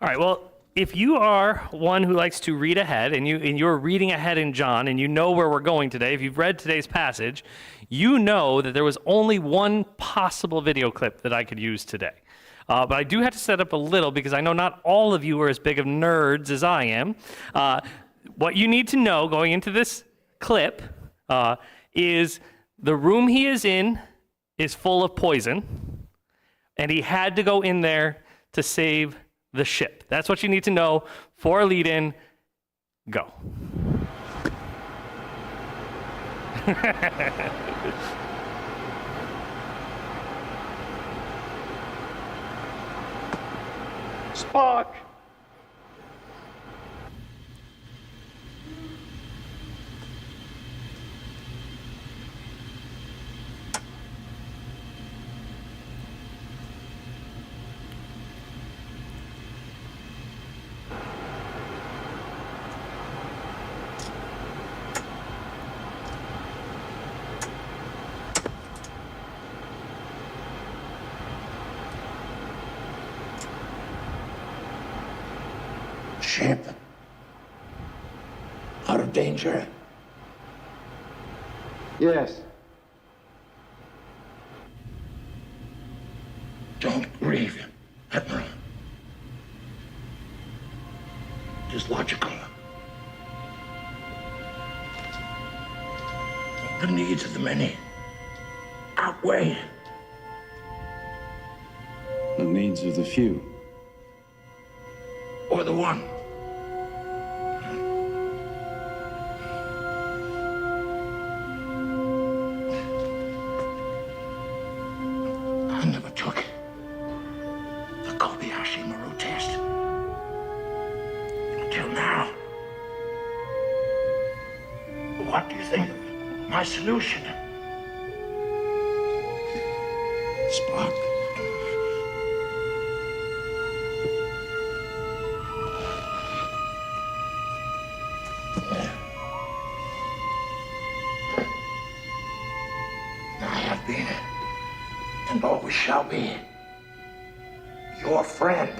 All right, well, if you are one who likes to read ahead and you're reading ahead in John and you know where we're going today, if you've read today's passage, you know that there was only one possible video clip that I could use today. But I do have to set up a little because I know not all of you are as big of nerds as I am. What you need to know going into this clip is the room he is in is full of poison, and he had to go in there to save the ship. That's what you need to know for a lead-in. Go. Spock! Ship. Out of danger. Yes. Don't grieve, Admiral. It is logical. The needs of the many outweigh the needs of the few. Or the one. I never took the Kobayashi Maru test. Until now. What do you think of my solution? Spock. I have been, and always shall be, your friend.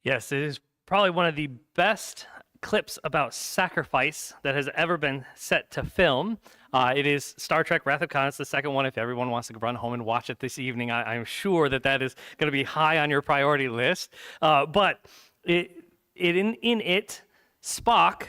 Yes, it is probably one of the best clips about sacrifice that has ever been set to film. It is Star Trek Wrath of Khan. It's the second one. If everyone wants to run home and watch it this evening, I'm sure that is going to be high on your priority list. But in it, Spock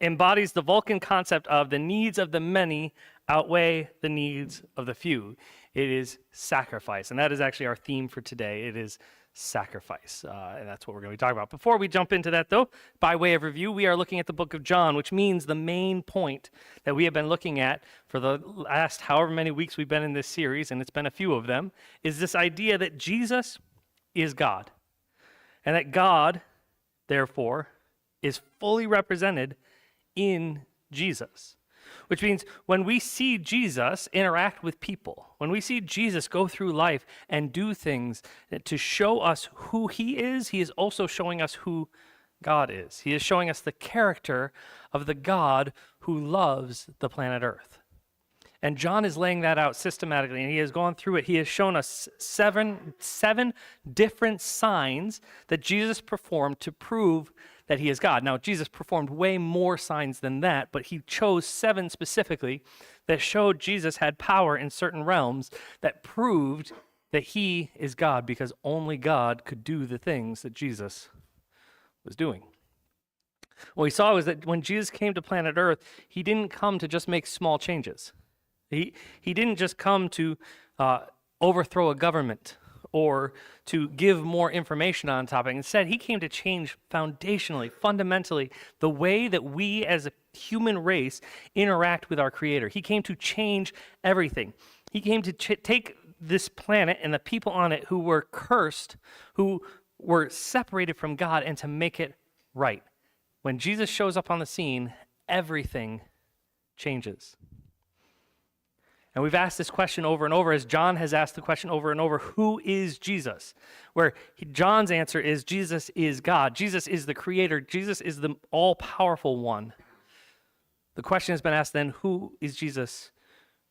embodies the Vulcan concept of the needs of the many outweigh the needs of the few. It is sacrifice, and that is actually our theme for today. It is sacrifice, and that's what we're going to be talking about. Before we jump into that, though, by way of review, we are looking at the book of John, which means the main point that we have been looking at for the last however many weeks we've been in this series, and it's been a few of them, is this idea that Jesus is God, and that God, therefore, is fully represented in Jesus. Which means when we see Jesus interact with people, when we see Jesus go through life and do things to show us who he is also showing us who God is. He is showing us the character of the God who loves the planet Earth. And John is laying that out systematically, and he has gone through it. He has shown us seven different signs that Jesus performed to prove that he is God. Now, Jesus performed way more signs than that, but he chose 7 specifically that showed Jesus had power in certain realms that proved that he is God, because only God could do the things that Jesus was doing. What we saw was that when Jesus came to planet Earth, he didn't come to just make small changes. He didn't just come to overthrow a government or to give more information on a topic. Instead, he came to change foundationally, fundamentally, the way that we as a human race interact with our Creator. He came to change everything. He came to take this planet and the people on it who were cursed, who were separated from God, and to make it right. When Jesus shows up on the scene, everything changes. And we've asked this question over and over, as John has asked the question over and over, who is Jesus? Where John's answer is Jesus is God. Jesus is the creator. Jesus is the all-powerful one. The question has been asked then, who is Jesus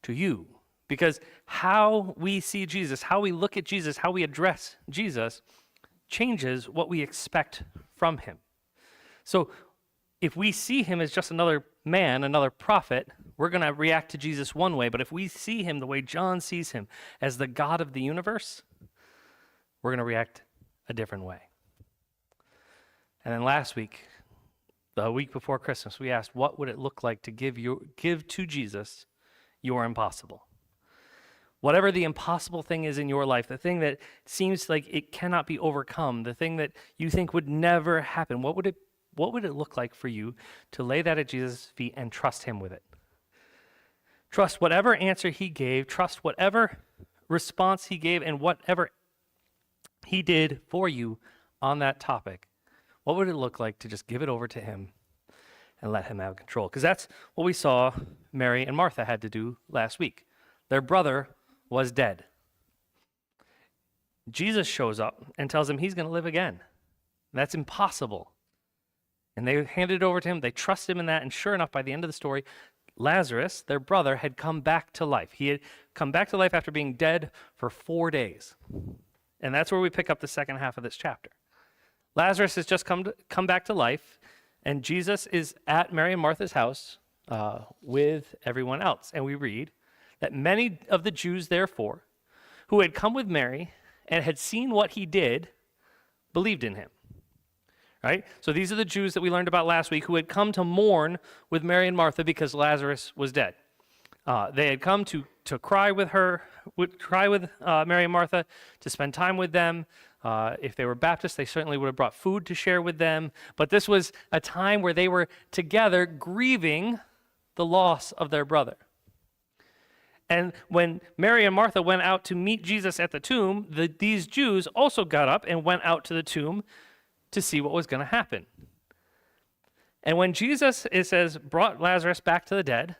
to you? Because how we see Jesus, how we look at Jesus, how we address Jesus changes what we expect from him. So if we see him as just another man, another prophet, we're going to react to Jesus one way. But if we see him the way John sees him, as the God of the universe, we're going to react a different way. And then last week, the week before Christmas, we asked, what would it look like to give to Jesus your impossible? Whatever the impossible thing is in your life, the thing that seems like it cannot be overcome, the thing that you think would never happen, what would it look like for you to lay that at Jesus' feet and trust him with it? Trust whatever answer he gave, trust whatever response he gave, and whatever he did for you on that topic. What would it look like to just give it over to him and let him have control? Because that's what we saw Mary and Martha had to do last week. Their brother was dead. Jesus shows up and tells them he's going to live again. That's impossible. And they handed it over to him. They trusted him in that. And sure enough, by the end of the story, Lazarus, their brother, had come back to life. He had come back to life after being dead for 4 days. And that's where we pick up the second half of this chapter. Lazarus has just come back to life, and Jesus is at Mary and Martha's house with everyone else. And we read that many of the Jews, therefore, who had come with Mary and had seen what he did, believed in him. Right? So these are the Jews that we learned about last week who had come to mourn with Mary and Martha because Lazarus was dead. They had come to cry with Mary and Martha, to spend time with them. If they were Baptists, they certainly would have brought food to share with them. But this was a time where they were together grieving the loss of their brother. And when Mary and Martha went out to meet Jesus at the tomb, these Jews also got up and went out to the tomb to see what was going to happen. And when Jesus, it says, brought Lazarus back to the dead,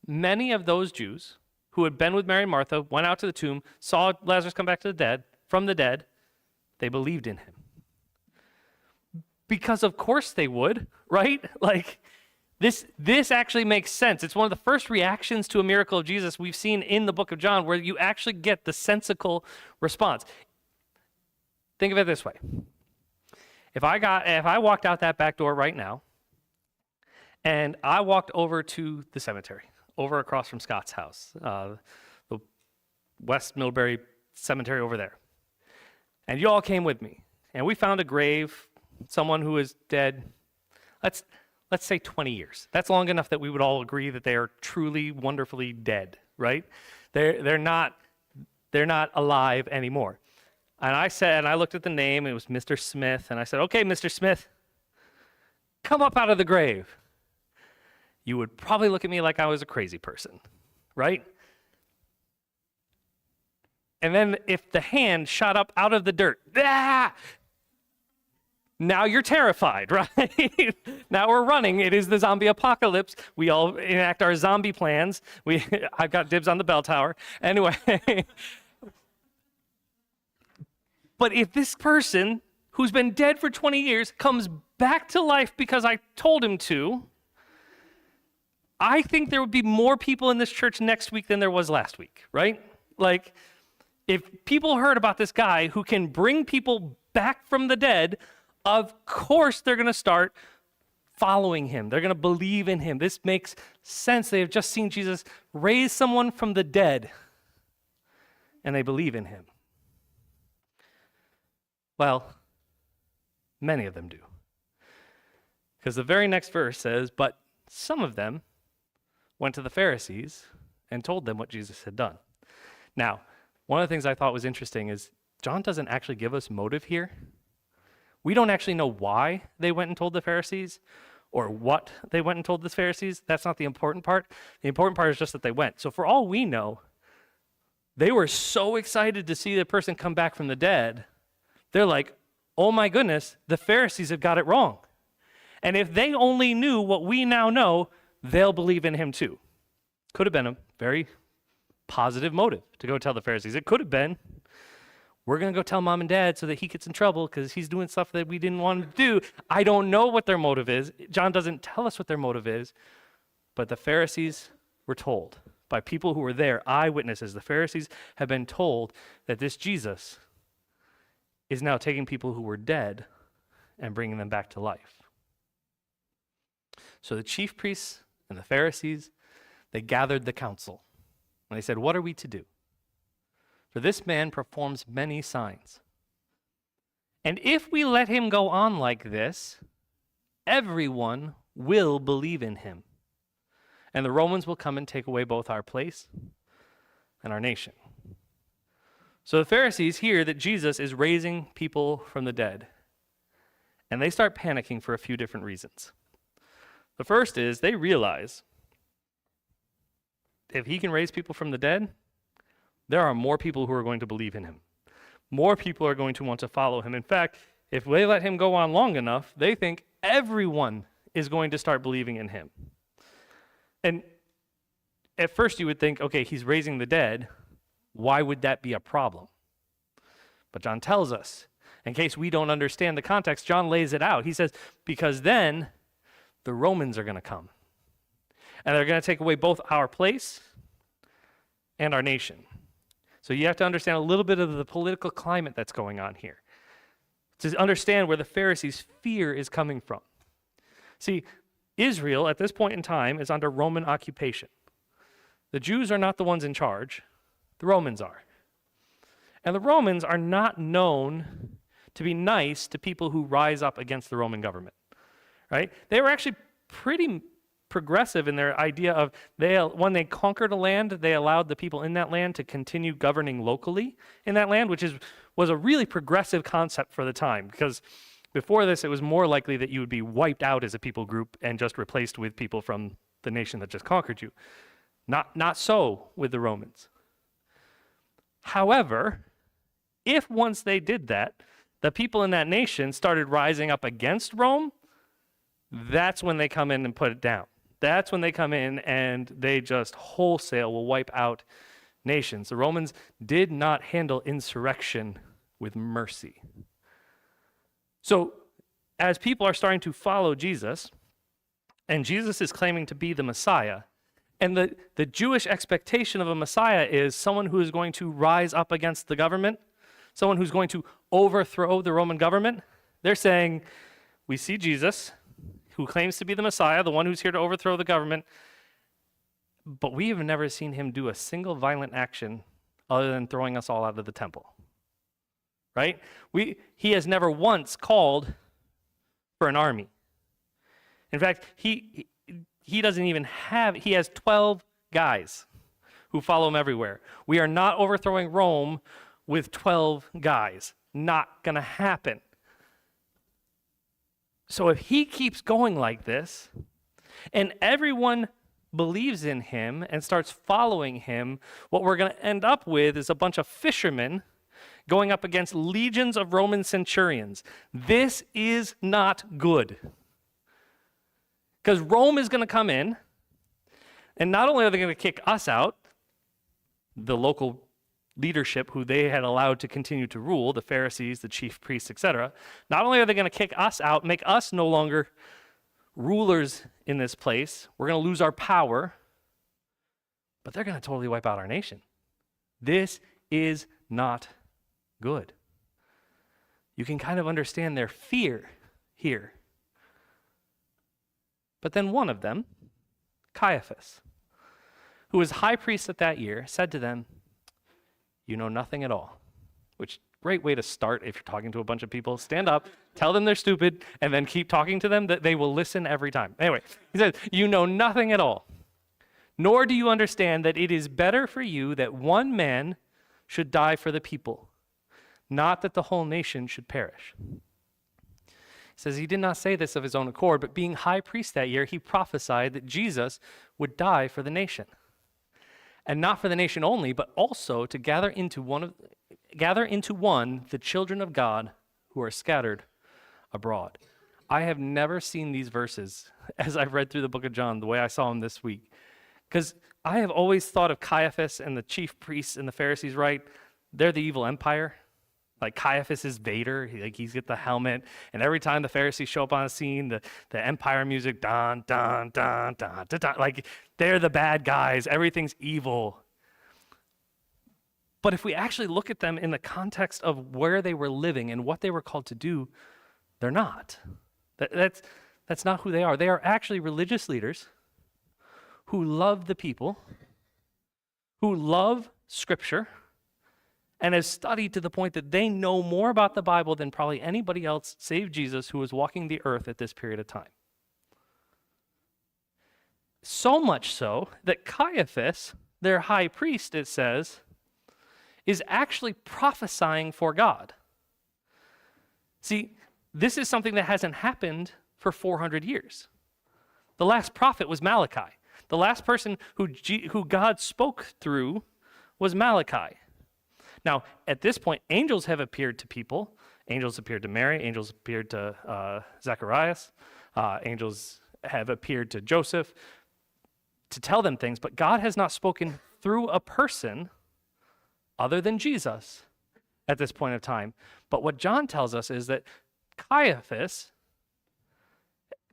many of those Jews who had been with Mary and Martha went out to the tomb, saw Lazarus come back from the dead, they believed in him. Because of course they would, right? Like, this actually makes sense. It's one of the first reactions to a miracle of Jesus we've seen in the book of John, where you actually get the sensical response. Think of it this way. If I walked out that back door right now, and I walked over to the cemetery, over across from Scott's house, the West Millbury Cemetery over there, and you all came with me, and we found a grave, someone who is dead, let's say 20 years. That's long enough that we would all agree that they are truly, wonderfully dead, right? They're not alive anymore. And I looked at the name, it was Mr. Smith, and I said, okay, Mr. Smith, come up out of the grave. You would probably look at me like I was a crazy person, right? And then if the hand shot up out of the dirt, now you're terrified, right? Now we're running. It is the zombie apocalypse. We all enact our zombie plans. I've got dibs on the bell tower. Anyway. But if this person who's been dead for 20 years comes back to life because I told him to, I think there would be more people in this church next week than there was last week, right? Like, if people heard about this guy who can bring people back from the dead, of course they're going to start following him. They're going to believe in him. This makes sense. They have just seen Jesus raise someone from the dead, and they believe in him. Well, many of them do. Because the very next verse says, but some of them went to the Pharisees and told them what Jesus had done. Now, one of the things I thought was interesting is John doesn't actually give us motive here. We don't actually know why they went and told the Pharisees or what they went and told the Pharisees. That's not the important part. The important part is just that they went. So for all we know, they were so excited to see the person come back from the dead. They're like, oh my goodness, the Pharisees have got it wrong. And if they only knew what we now know, they'll believe in him too. Could have been a very positive motive to go tell the Pharisees. It could have been, we're going to go tell mom and dad so that he gets in trouble because he's doing stuff that we didn't want him to do. I don't know what their motive is. John doesn't tell us what their motive is, but the Pharisees were told by people who were there, eyewitnesses. The Pharisees have been told that this Jesus is now taking people who were dead and bringing them back to life. So the chief priests and the Pharisees, they gathered the council. And they said, what are we to do? For this man performs many signs. And if we let him go on like this, everyone will believe in him. And the Romans will come and take away both our place and our nation. So the Pharisees hear that Jesus is raising people from the dead. And they start panicking for a few different reasons. The first is they realize if he can raise people from the dead, there are more people who are going to believe in him. More people are going to want to follow him. In fact, if they let him go on long enough, they think everyone is going to start believing in him. And at first you would think, okay, he's raising the dead. Why would that be a problem? But John tells us, in case we don't understand the context, John lays it out. He says, because then the Romans are going to come. And they're going to take away both our place and our nation. So you have to understand a little bit of the political climate that's going on here to understand where the Pharisees' fear is coming from. See, Israel at this point in time is under Roman occupation. The Jews are not the ones in charge. The Romans are. And the Romans are not known to be nice to people who rise up against the Roman government, right? They were actually pretty progressive in their idea of when they conquered a land, they allowed the people in that land to continue governing locally in that land, which was a really progressive concept for the time, because before this, it was more likely that you would be wiped out as a people group and just replaced with people from the nation that just conquered you. Not so with the Romans. However, if once they did that, the people in that nation started rising up against Rome, that's when they come in and put it down. That's when they come in and they just wholesale will wipe out nations. The Romans did not handle insurrection with mercy. So as people are starting to follow Jesus, and Jesus is claiming to be the Messiah, and the Jewish expectation of a Messiah is someone who is going to rise up against the government, someone who's going to overthrow the Roman government, they're saying, we see Jesus, who claims to be the Messiah, the one who's here to overthrow the government, but we have never seen him do a single violent action other than throwing us all out of the temple, right? He has never once called for an army. In fact, he doesn't even he has 12 guys who follow him everywhere. We are not overthrowing Rome with 12 guys. Not gonna happen. So if he keeps going like this, and everyone believes in him and starts following him, what we're going to end up with is a bunch of fishermen going up against legions of Roman centurions. This is not good. Because Rome is going to come in, and not only are they going to kick us out, the local leadership who they had allowed to continue to rule, the Pharisees, the chief priests, etc., not only are they going to kick us out, make us no longer rulers in this place, we're going to lose our power, but they're going to totally wipe out our nation. This is not good. You can kind of understand their fear here. But then one of them, Caiaphas, who was high priest at that year, said to them, "You know nothing at all." Which, great way to start if you're talking to a bunch of people. Stand up, tell them they're stupid, and then keep talking to them, that they will listen every time. Anyway, he says, "You know nothing at all, nor do you understand that it is better for you that one man should die for the people, not that the whole nation should perish." He says he did not say this of his own accord, but being high priest that year, he prophesied that Jesus would die for the nation. And not for the nation only, but also to gather into one the children of God who are scattered abroad. I have never seen these verses as I've read through the book of John the way I saw them this week. Because I have always thought of Caiaphas and the chief priests and the Pharisees, right? They're the evil empire. Like Caiaphas is Vader. He's got the helmet, and every time the Pharisees show up on the scene, the empire music, dun dun dun dun dun dun, like they're the bad guys. Everything's evil. But if we actually look at them in the context of where they were living and what they were called to do, they're not. That's not who they are. They are actually religious leaders who love the people, who love Scripture, and have studied to the point that they know more about the Bible than probably anybody else save Jesus who was walking the earth at this period of time. So much so that Caiaphas, their high priest, it says, is actually prophesying for God. See, this is something that hasn't happened for 400 years. The last prophet was Malachi. The last person who God spoke through was Malachi. Now, at this point, angels have appeared to people. Angels appeared to Mary. Angels appeared to Zacharias. Angels have appeared to Joseph to tell them things, but God has not spoken through a person other than Jesus at this point of time. But what John tells us is that Caiaphas,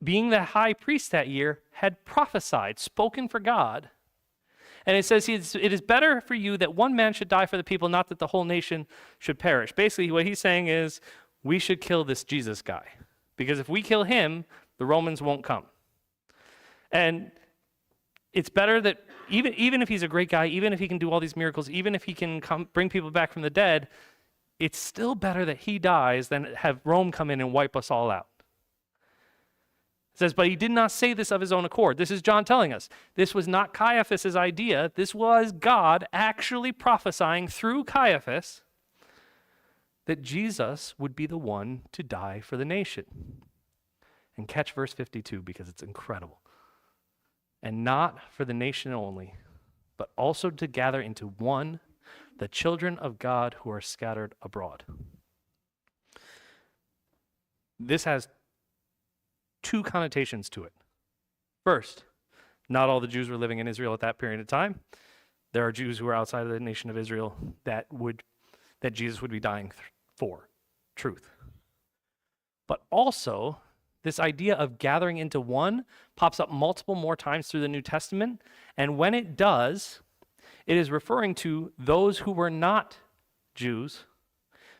being the high priest that year, had prophesied, spoken for God. And it says, it is better for you that one man should die for the people, not that the whole nation should perish. Basically, what he's saying is, we should kill this Jesus guy. Because if we kill him, the Romans won't come. And it's better that, even if he's a great guy, even if he can do all these miracles, even if he can bring people back from the dead, it's still better that he dies than have Rome come in and wipe us all out. It says, but he did not say this of his own accord. This is John telling us. This was not Caiaphas' idea. This was God actually prophesying through Caiaphas that Jesus would be the one to die for the nation. And catch verse 52 because it's incredible. And not for the nation only, but also to gather into one the children of God who are scattered abroad. This has two connotations to it. First, not all the Jews were living in Israel at that period of time. There are Jews who are outside of the nation of Israel that Jesus would be dying for. Truth. But also, this idea of gathering into one pops up multiple more times through the New Testament, and when it does, it is referring to those who were not Jews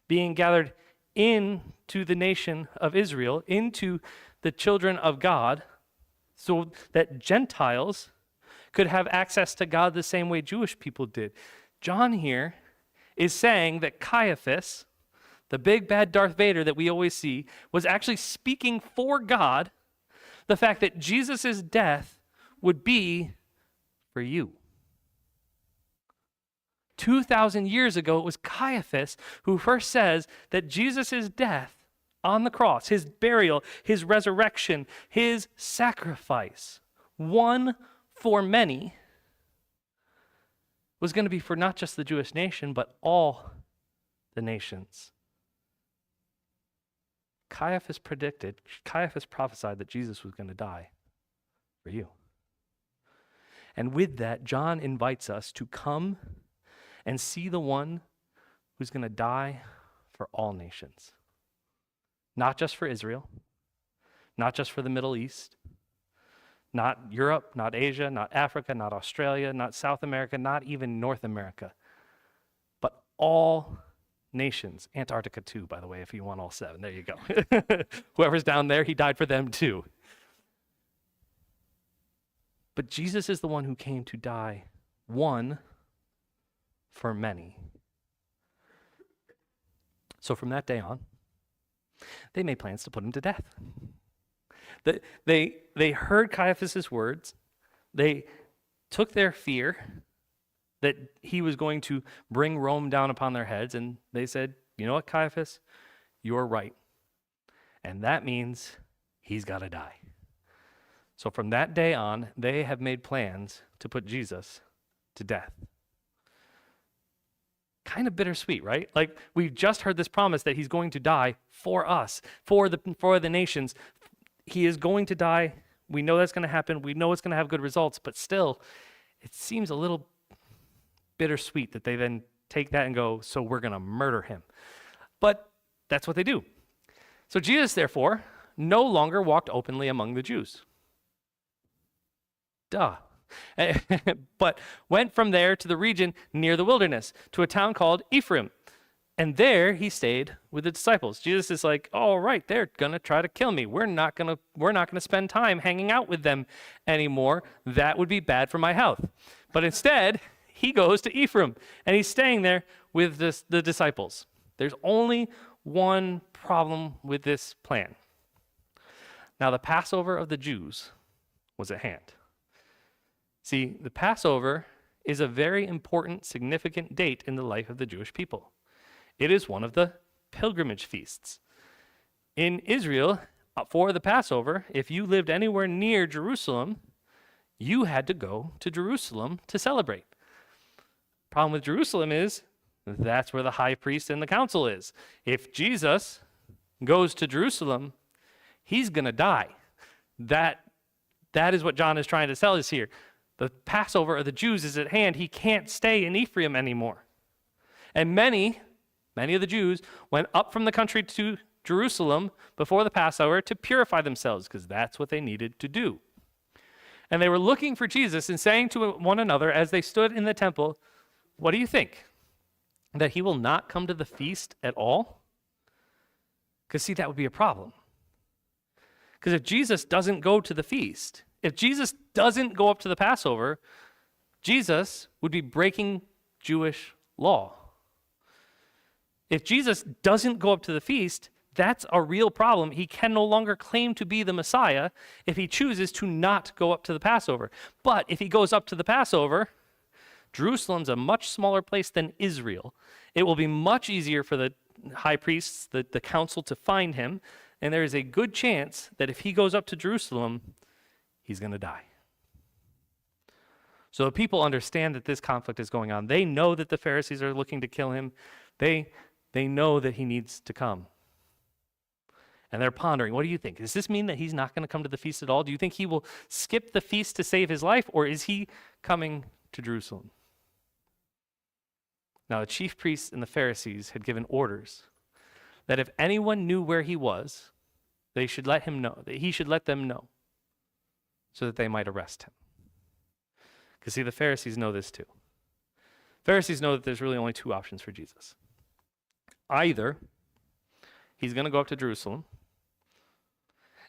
being gathered into the nation of Israel, into the children of God, so that Gentiles could have access to God the same way Jewish people did. John here is saying that Caiaphas, the big bad Darth Vader that we always see, was actually speaking for God the fact that Jesus' death would be for you. 2,000 years ago, it was Caiaphas who first says that Jesus' death on the cross, his burial, his resurrection, his sacrifice, one for many, was going to be for not just the Jewish nation, but all the nations. Caiaphas prophesied that Jesus was going to die for you. And with that, John invites us to come and see the one who's going to die for all nations. Not just for Israel, not just for the Middle East, not Europe, not Asia, not Africa, not Australia, not South America, not even North America, but all nations. Antarctica too, by the way, if you want all seven. There you go. Whoever's down there, he died for them too. But Jesus is the one who came to die, one for many. So from that day on, they made plans to put him to death. They heard Caiaphas' words. They took their fear that he was going to bring Rome down upon their heads, and they said, you know what, Caiaphas? You're right. And that means he's got to die. So from that day on, they have made plans to put Jesus to death. Kind of bittersweet, right? Like, we've just heard this promise that he's going to die for us, for the nations. He is going to die. We know that's going to happen. We know it's going to have good results, but still, it seems a little bittersweet that they then take that and go, so we're going to murder him. But that's what they do. So Jesus, therefore, no longer walked openly among the Jews. Duh. But went from there to the region near the wilderness, to a town called Ephraim. And there he stayed with the disciples. Jesus is like, all right, they're going to try to kill me. We're not going to spend time hanging out with them anymore. That would be bad for my health. But instead, he goes to Ephraim, and he's staying there with the disciples. There's only one problem with this plan. Now, the Passover of the Jews was at hand. See, the Passover is a very important, significant date in the life of the Jewish people. It is one of the pilgrimage feasts. In Israel, for the Passover, if you lived anywhere near Jerusalem, you had to go to Jerusalem to celebrate. Problem with Jerusalem is that's where the high priest and the council is. If Jesus goes to Jerusalem, he's going to die. That is what John is trying to tell us here. The Passover of the Jews is at hand. He can't stay in Ephraim anymore. And many of the Jews went up from the country to Jerusalem before the Passover to purify themselves, because that's what they needed to do. And they were looking for Jesus and saying to one another as they stood in the temple, what do you think? That he will not come to the feast at all? Because see, that would be a problem. Because if Jesus doesn't go to the feast, if Jesus doesn't go up to the Passover, Jesus would be breaking Jewish law. If Jesus doesn't go up to the feast, that's a real problem. He can no longer claim to be the Messiah if he chooses to not go up to the Passover. But if he goes up to the Passover, Jerusalem's a much smaller place than Israel. It will be much easier for the high priests, the council, to find him. And there is a good chance that if he goes up to Jerusalem, he's going to die. So the people understand that this conflict is going on. They know that the Pharisees are looking to kill him. They know that he needs to come. And they're pondering, what do you think? Does this mean that he's not going to come to the feast at all? Do you think he will skip the feast to save his life, or is he coming to Jerusalem? Now, the chief priests and the Pharisees had given orders that if anyone knew where he was, they should let him know, that he should let them know, so that they might arrest him. Because see, the Pharisees know this too. Pharisees know that there's really only two options for Jesus. Either he's going to go up to Jerusalem,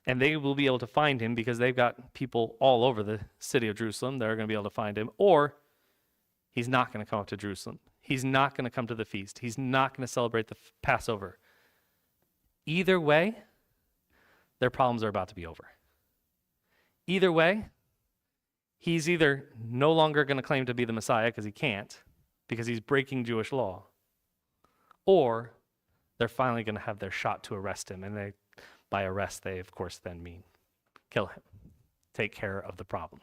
and they will be able to find him because they've got people all over the city of Jerusalem that are going to be able to find him, or he's not going to come up to Jerusalem. He's not going to come to the feast. He's not going to celebrate the Passover. Either way, their problems are about to be over. Either way, he's either no longer going to claim to be the Messiah because he can't, because he's breaking Jewish law, or they're finally going to have their shot to arrest him. And by arrest, they, of course, then mean kill him, take care of the problem.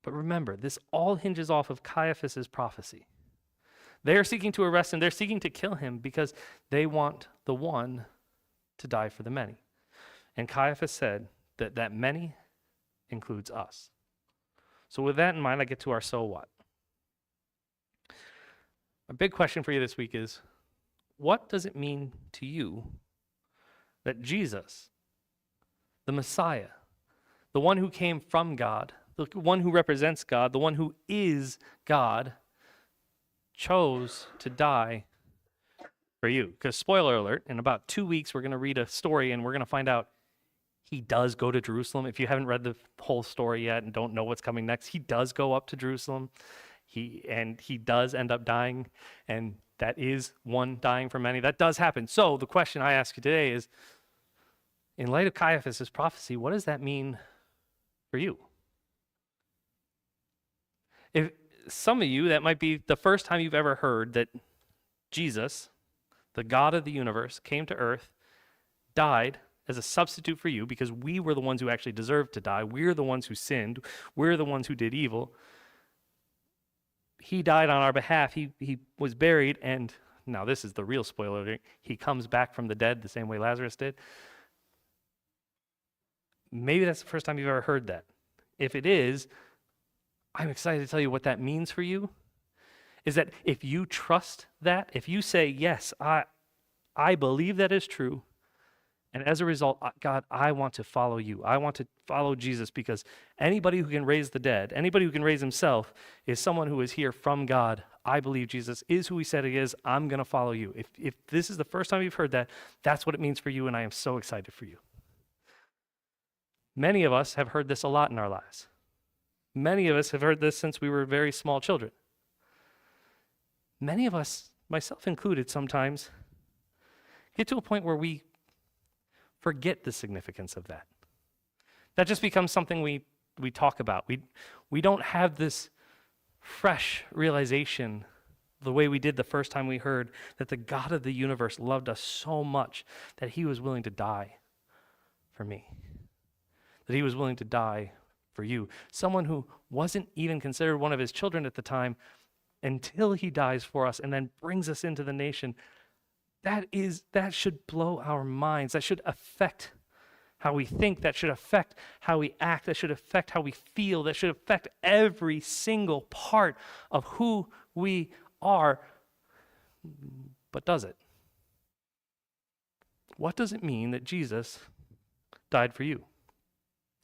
But remember, this all hinges off of Caiaphas' prophecy. They are seeking to arrest him. They're seeking to kill him because they want the one to die for the many. And Caiaphas said that many includes us. So with that in mind, I get to our so what. A big question for you this week is, what does it mean to you that Jesus, the Messiah, the one who came from God, the one who represents God, the one who is God, chose to die for you? Because spoiler alert, in about 2 weeks, we're going to read a story and we're going to find out he does go to Jerusalem. If you haven't read the whole story yet and don't know what's coming next, he does go up to Jerusalem. He does end up dying, and that is one dying for many. That does happen. So the question I ask you today is, in light of Caiaphas' prophecy, what does that mean for you? If some of you, that might be the first time you've ever heard that Jesus, the God of the universe, came to earth, died as a substitute for you, because we were the ones who actually deserved to die. We're the ones who sinned. We're the ones who did evil. He died on our behalf. He was buried, and now this is the real spoiler. He comes back from the dead the same way Lazarus did. Maybe that's the first time you've ever heard that. If it is, I'm excited to tell you what that means for you. is that if you trust that, if you say, yes, I believe that is true, and as a result, God, I want to follow you. I want to follow Jesus, because anybody who can raise the dead, anybody who can raise himself, is someone who is here from God. I believe Jesus is who he said he is. I'm going to follow you. If this is the first time you've heard that, that's what it means for you, and I am so excited for you. Many of us have heard this a lot in our lives. Many of us have heard this since we were very small children. Many of us, myself included sometimes, get to a point where we forget the significance of that. That just becomes something we talk about. We don't have this fresh realization the way we did the first time we heard that the God of the universe loved us so much that he was willing to die for me, that he was willing to die for you. Someone who wasn't even considered one of his children at the time until he dies for us and then brings us into the nation. That should blow our minds. That should affect how we think. That should affect how we act. That should affect how we feel. That should affect every single part of who we are. But does it? What does it mean that Jesus died for you?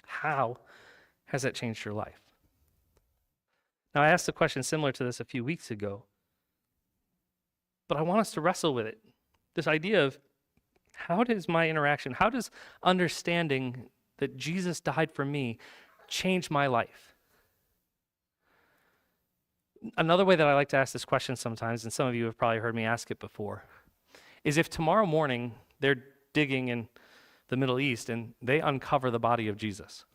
How has that changed your life? Now, I asked a question similar to this a few weeks ago, but I want us to wrestle with it. This idea of how does understanding that Jesus died for me change my life? Another way that I like to ask this question sometimes, and some of you have probably heard me ask it before, is if tomorrow morning they're digging in the Middle East and they uncover the body of Jesus.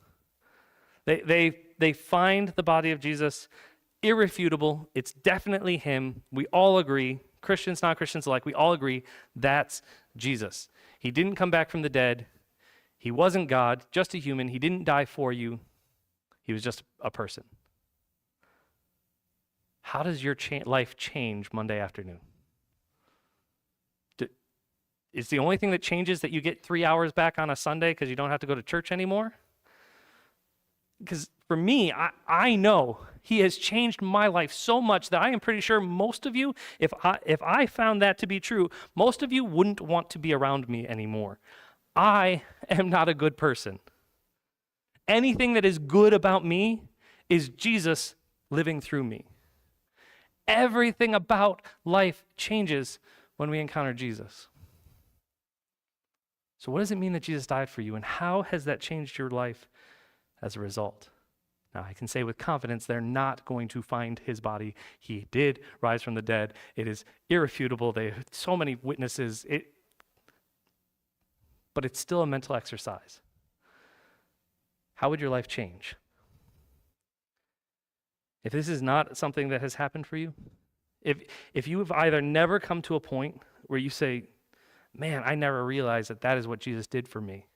They find the body of Jesus irrefutable. It's definitely him. We all agree, Christians, non-Christians alike, we all agree that's Jesus. He didn't come back from the dead. He wasn't God, just a human. He didn't die for you. He was just a person. How does your life change Monday afternoon? Is the only thing that changes that you get 3 hours back on a Sunday because you don't have to go to church anymore? Because for me, I know he has changed my life so much that I am pretty sure most of you, if I found that to be true, most of you wouldn't want to be around me anymore. I am not a good person. Anything that is good about me is Jesus living through me. Everything about life changes when we encounter Jesus. So what does it mean that Jesus died for you, and how has that changed your life as a result? Now, I can say with confidence they're not going to find his body. He did rise from the dead. It is irrefutable. They have so many witnesses. But it's still a mental exercise. How would your life change? If this is not something that has happened for you, if you have either never come to a point where you say, man, I never realized that that is what Jesus did for me.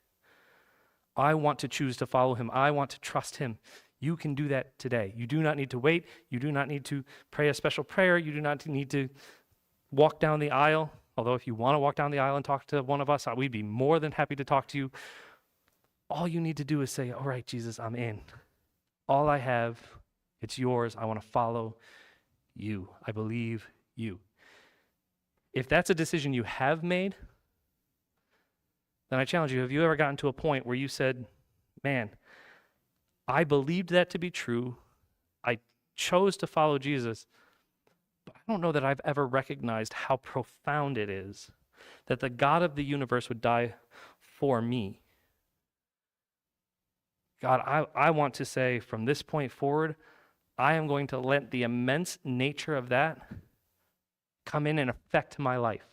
I want to choose to follow him. I want to trust him. You can do that today. You do not need to wait. You do not need to pray a special prayer. You do not need to walk down the aisle. Although if you want to walk down the aisle and talk to one of us, we'd be more than happy to talk to you. All you need to do is say, all right, Jesus, I'm in. All I have, it's yours. I want to follow you. I believe you. If that's a decision you have made, then I challenge you, have you ever gotten to a point where you said, man, I believed that to be true. I chose to follow Jesus, but I don't know that I've ever recognized how profound it is that the God of the universe would die for me. God, I want to say from this point forward, I am going to let the immense nature of that come in and affect my life.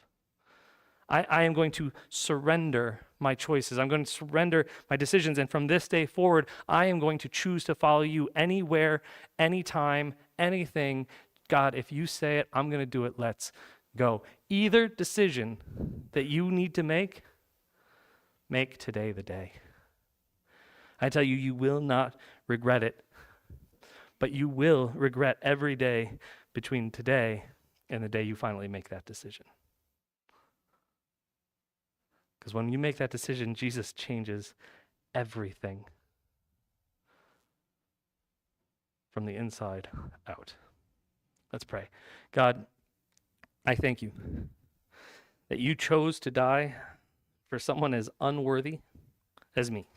I am going to surrender my choices. I'm going to surrender my decisions. And from this day forward, I am going to choose to follow you anywhere, anytime, anything. God, if you say it, I'm going to do it. Let's go. Either decision that you need to make today the day. I tell you, you will not regret it, but you will regret every day between today and the day you finally make that decision. Because when you make that decision, Jesus changes everything from the inside out. Let's pray. God, I thank you that you chose to die for someone as unworthy as me.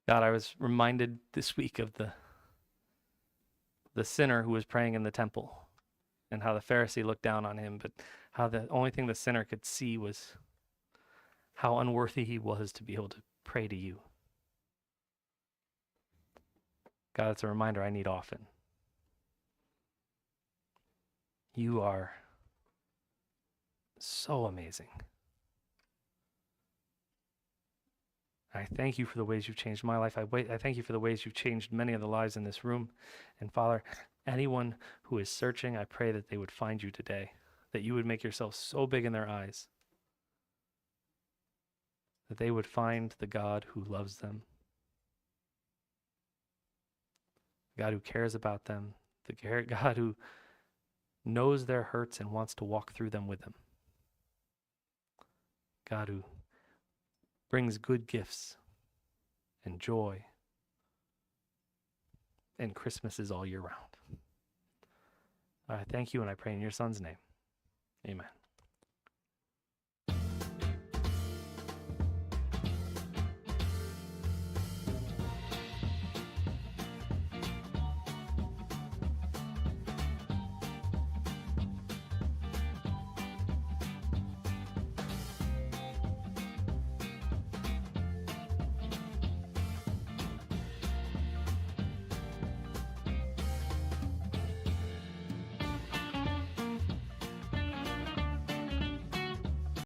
God, I was reminded this week of the sinner who was praying in the temple and how the Pharisee looked down on him, but how the only thing the sinner could see was how unworthy he was to be able to pray to you. God, it's a reminder I need often. You are so amazing. I thank you for the ways you've changed my life. I thank you for the ways you've changed many of the lives in this room. And Father, anyone who is searching, I pray that they would find you today, that you would make yourself so big in their eyes, that they would find the God who loves them, the God who cares about them, the God who knows their hurts and wants to walk through them with them, God who brings good gifts and joy, and Christmas is all year round. I thank you, and I pray in your Son's name. Amen.